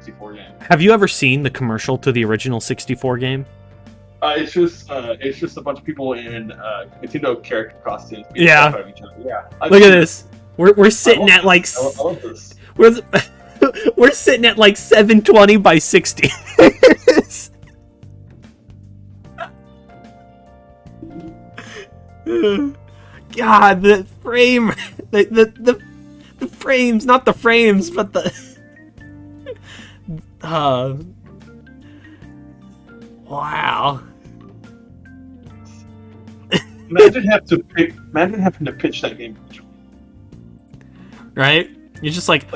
64 game. Have you ever seen the commercial to the original 64 game? It's just a bunch of people in Nintendo character costumes. Yeah. Each other. Yeah. Look at this. We're sitting at like. I love this. We're sitting at like 720 by 60. God, the frame, the frames, not the frames, but the. Wow. Imagine having to pitch that game. Right? You're just like,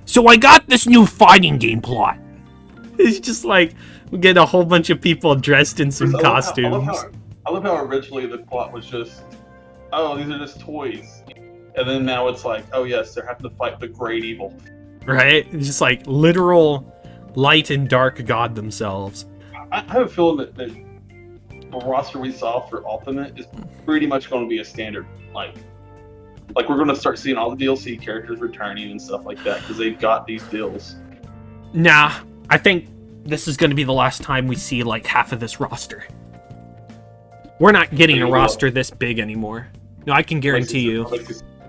so I got this new fighting game plot. It's just like, we get a whole bunch of people dressed in some costumes. I love how originally the plot was just, oh, these are just toys. And then now it's like, oh yes, they're having to fight the great evil. Right? It's just like literal light and dark god themselves. I have a feeling that the roster we saw for Ultimate is pretty much going to be a standard. Like we're going to start seeing all the DLC characters returning and stuff like that because they've got these deals. Nah, I think this is going to be the last time we see like half of this roster. We're not getting a roster this big anymore. No, I can guarantee you.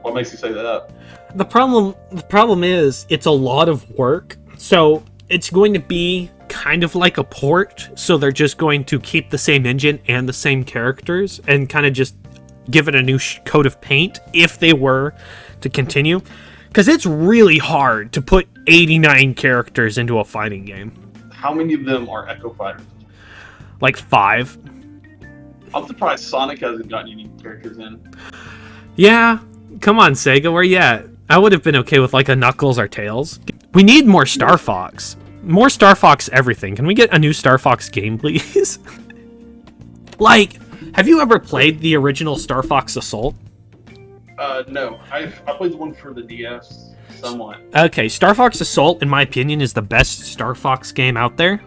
What makes you say that? The problem is it's a lot of work. So it's going to be kind of like a port. So they're just going to keep the same engine and the same characters and kind of just give it a new coat of paint if they were to continue. Because it's really hard to put 89 characters into a fighting game. How many of them are Echo Fighters? Like 5. I'm surprised Sonic hasn't gotten any characters in. Yeah, come on, Sega, where you at? I would have been okay with like a Knuckles or Tails. We need more Star Fox. More Star Fox everything. Can we get a new Star Fox game, please? Like, have you ever played the original Star Fox Assault? No. I played the one for the DS somewhat. Okay, Star Fox Assault, in my opinion, is the best Star Fox game out there.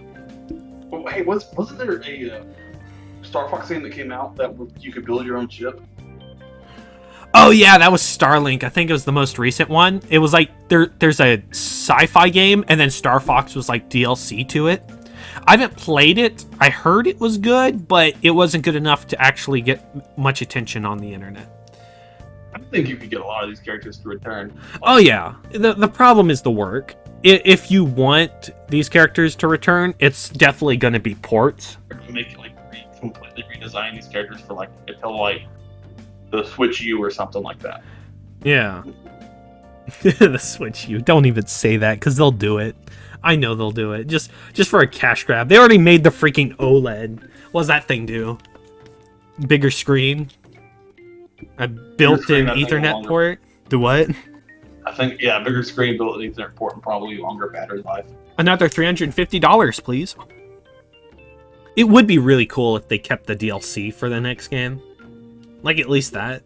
Well, hey, wasn't there a Star Fox game that came out that you could build your own ship? Oh yeah, that was Starlink. I think it was the most recent one. It was like there's a sci-fi game, and then Star Fox was like DLC to it. I haven't played it. I heard it was good, but it wasn't good enough to actually get much attention on the internet. I think you could get a lot of these characters to return. Oh yeah, the problem is the work. If you want these characters to return, it's definitely going to be ports. Make it like completely redesign these characters for like until like the Switch U or something like that. Yeah. The Switch U. Don't even say that because they'll do it. I know they'll do it. Just for a cash grab. They already made the freaking OLED. What does that thing do? Bigger screen? A built-in Ethernet port? Do what? I think, yeah, bigger screen, built-in Ethernet port, and probably longer battery life. Another $350, please. It would be really cool if they kept the DLC for the next game. Like, at least that.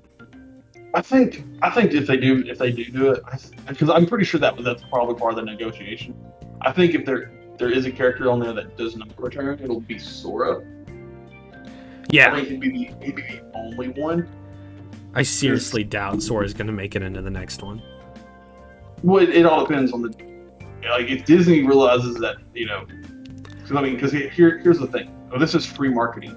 I think if they do it, because I'm pretty sure that's probably part of the negotiation. I think if there is a character on there that does not return, it'll be Sora. Yeah. I think he'd be the only one. I seriously doubt Sora's going to make it into the next one. Well, it all depends on if Disney realizes that, you know, because here's the thing. This is free marketing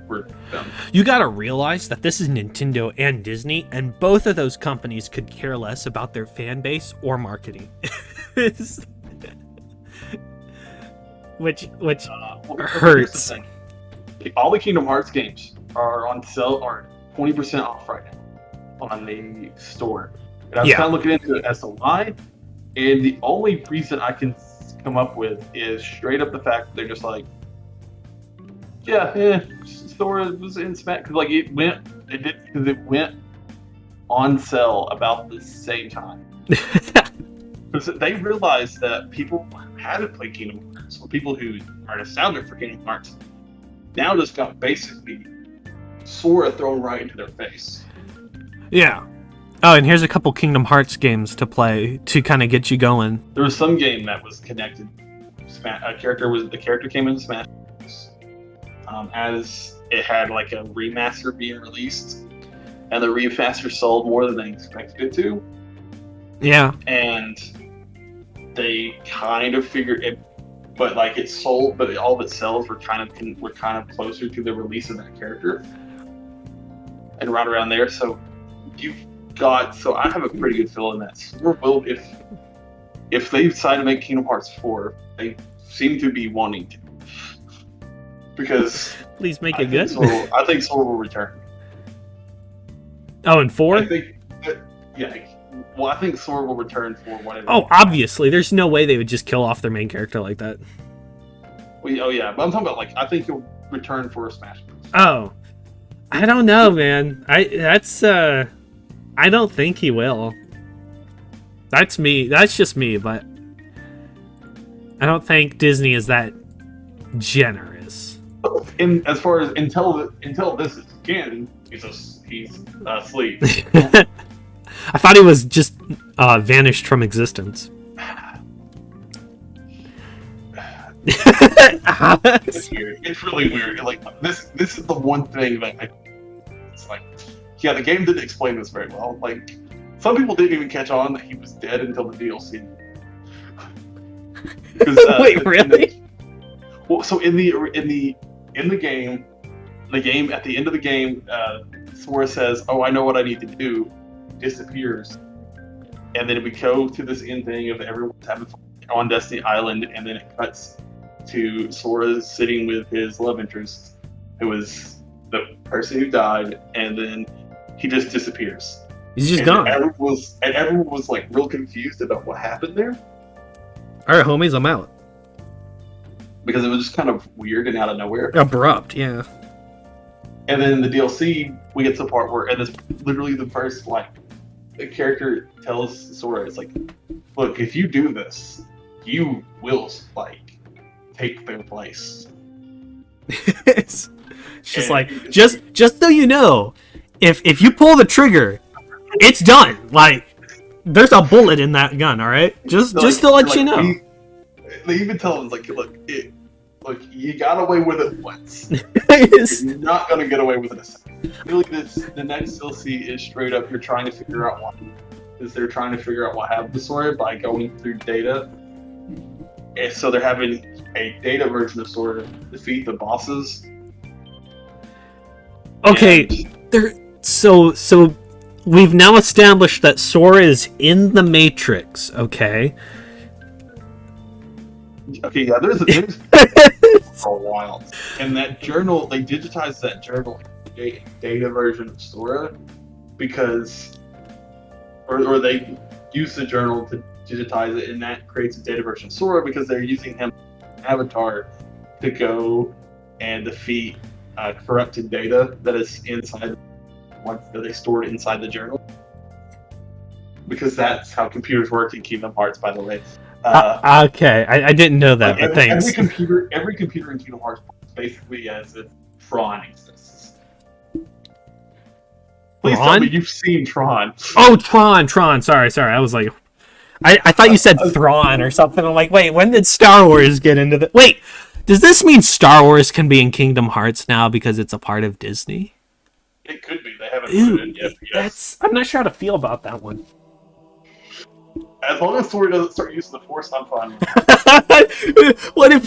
for them. You gotta realize that this is Nintendo and Disney, and both of those companies could care less about their fan base or marketing. which hurts. All the Kingdom Hearts games are on sale, are 20% off right now on the store. And I was kind of looking into it as to why, and the only reason I can come up with is straight up the fact that they're just like, Sora was in Smash because like it went on sale about the same time. Because they realized that people hadn't played Kingdom Hearts, or people who are nostalgic for Kingdom Hearts, now just got basically Sora thrown right into their face. Yeah. Oh, and here's a couple Kingdom Hearts games to play to kind of get you going. There was some game that was connected. The character came into Smash as it had like a remaster being released, and the remaster sold more than they expected it to. Yeah. And they kind of figured it, but like it sold, but all of its sales were kind of closer to the release of that character, and right around there. So I have a pretty good feeling that Sora will, if they decide to make Kingdom Hearts 4, they seem to be wanting to, because please make it good. I think Sora will return. Oh, and 4? I think, yeah. Well, I think Sora will return for whatever. Oh, obviously. There's no way they would just kill off their main character like that. Oh, yeah. But I'm talking about, like, I think he'll return for a Smash Bros. Oh. I don't know, man. I don't think he will. That's me. That's just me, but I don't think Disney is that generous. As far as until this is canon, he's asleep. I thought he was just vanished from existence. It's weird. It's really weird. Like this is the one thing that it's like, yeah, the game didn't explain this very well. Like some people didn't even catch on that he was dead until the DLC. Wait, really? Well, so in the game, at the end of the game, Sora says, "Oh, I know what I need to do." Disappears, and then we go to this end thing of everyone's having fun on Destiny Island, and then it cuts to Sora sitting with his love interest, who was the person who died, and then he just disappears. He's just gone. Everyone was like real confused about what happened there. All right, homies, I'm out. Because it was just kind of weird and out of nowhere. Abrupt, yeah. And then in the DLC, we get to the part where, and it's literally the first, like, the character tells Sora, it's like, look, if you do this, you will, like, take their place. It's just like, just so you know, if you pull the trigger, it's done. Like, there's a bullet in that gun, all right? Just to let you know. They even tell him, like, look, you got away with it once. You're not going to get away with it a second. Really, the next DLC is straight up, you're trying to figure out they're trying to figure out what happened to Sora by going through data. And so they're having a data version of Sora defeat the bosses. Okay, so we've now established that Sora is in the Matrix, okay? Okay, yeah, there's for a while. And that journal, they digitized that journal data version of Sora because, or they use the journal to digitize it, and that creates a data version of Sora because they're using him avatar to go and defeat corrupted data that is inside that they stored inside the journal. Because that's how computers work in Kingdom Hearts, by the way. Okay, I didn't know that, but thanks. Every computer in Kingdom Hearts basically as if Tron exists. Please tell me you've seen Tron. Oh, Tron. Sorry. I was like, I thought you said Thrawn or something. I'm like, wait, when did Star Wars get into the? Wait, does this mean Star Wars can be in Kingdom Hearts now because it's a part of Disney? It could be. They haven't put it in yet. Yes. I'm not sure how to feel about that one. As long as Sora doesn't start using the Force, I'm fine. What if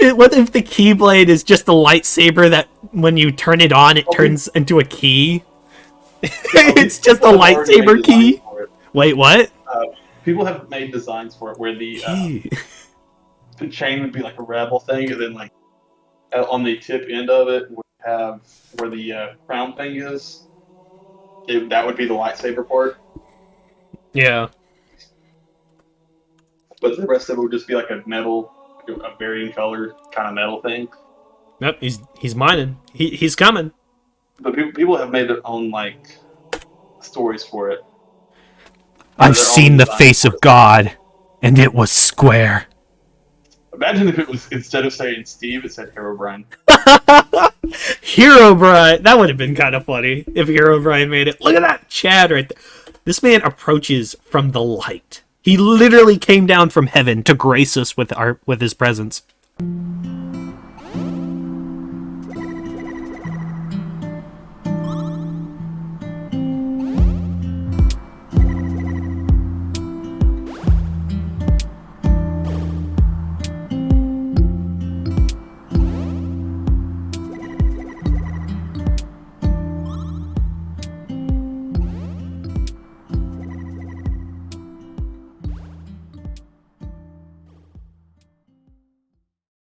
the Keyblade is just a lightsaber that when you turn it on, it turns into a key? It's just a lightsaber key. Wait, what? People have made designs for it where the chain would be like a rebel thing, and then like on the tip end of it would have where the crown thing is. That would be the lightsaber part. Yeah. But the rest of it would just be like a metal, a varying color kind of metal thing. Yep, he's mining. He's coming. But people have made their own like stories for it. I've seen the face of God, and it was square. Imagine if it was, instead of saying Steve, it said Herobrine. Herobrine! That would have been kind of funny if Herobrine made it. Look at that Chad right there. This man approaches from the light. He literally came down from heaven to grace us with his presence.